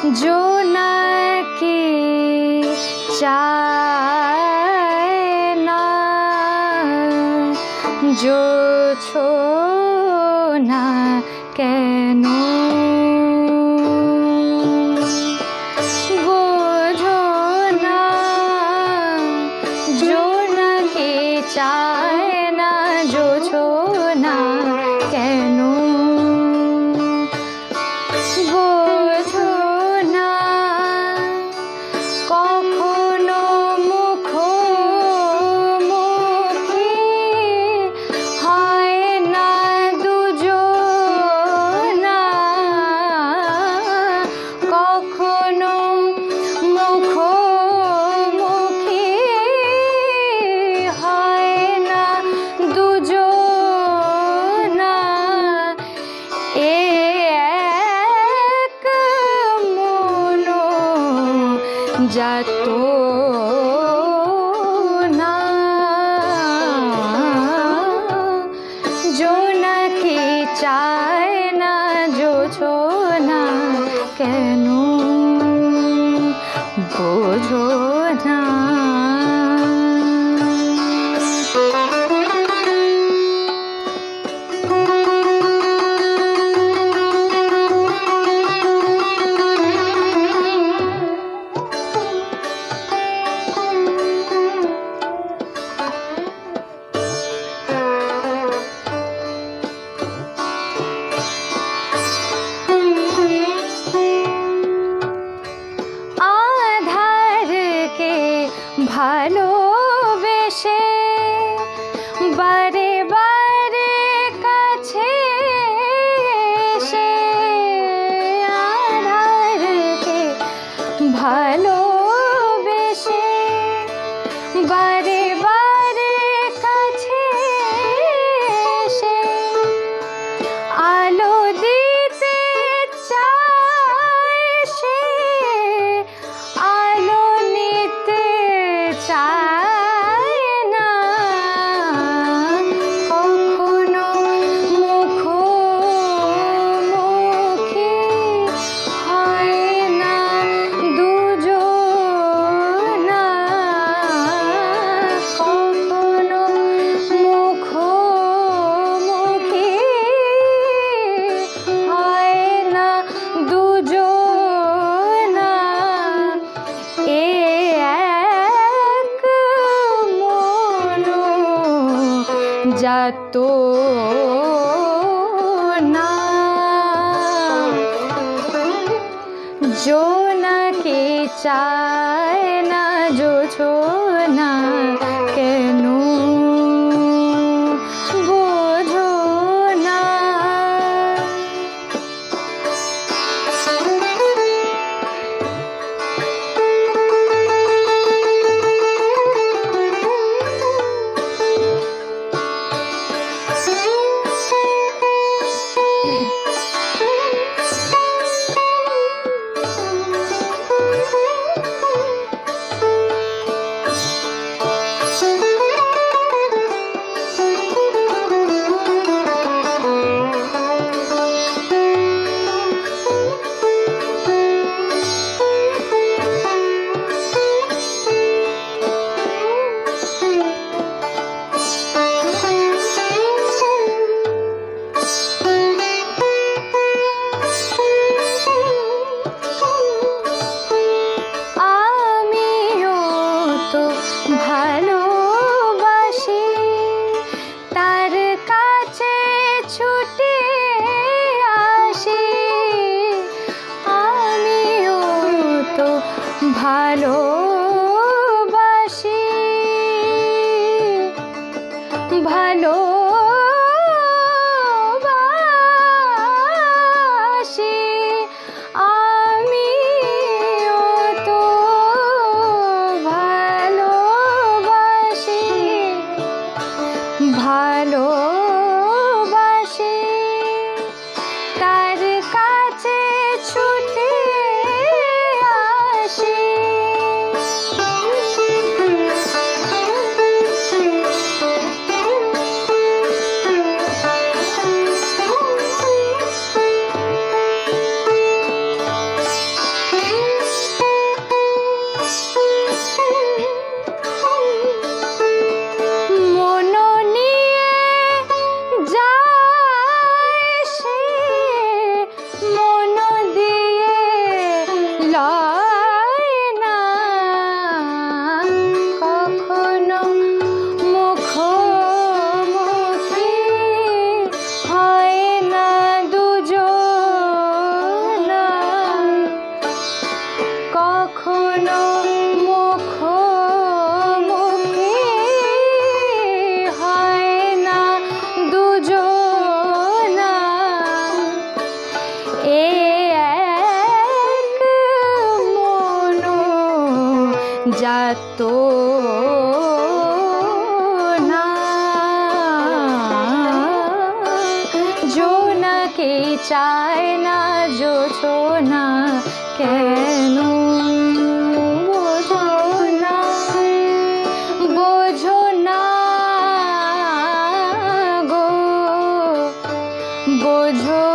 जो न की चाय ना जो छो ना केनो बोझो ना जो न की चाय ना जो छो ना केनो जातो ना जो न की चाय ना जो छो ना केनो बोझो ना ভালোবেসে বারে বারে কাছে এসে আধারকে ভালোবেসে বারে বারে কাছে এসে আলো দিতে চায় সে আলো নিতে চায় না কখনো মুখোমুখি হয় না দুজনা কখনো মুখোমুখি হয় না দুজনা जातो ना जो न की चाय ना जो छो ना केनो बोझो ना ভালোবাসি তার কাছে ছুটে আসি আমিও তো ভালোবাসি ভালোবাসি আমিও তো তার কাছে ছুটে আসি। কখনো মুখোমুখি হয় না দুজনা, এ এক মনোজাত না। জোনাকে চায় না জোছনা, কেন বোঝো না, বোঝো না গো, বোঝো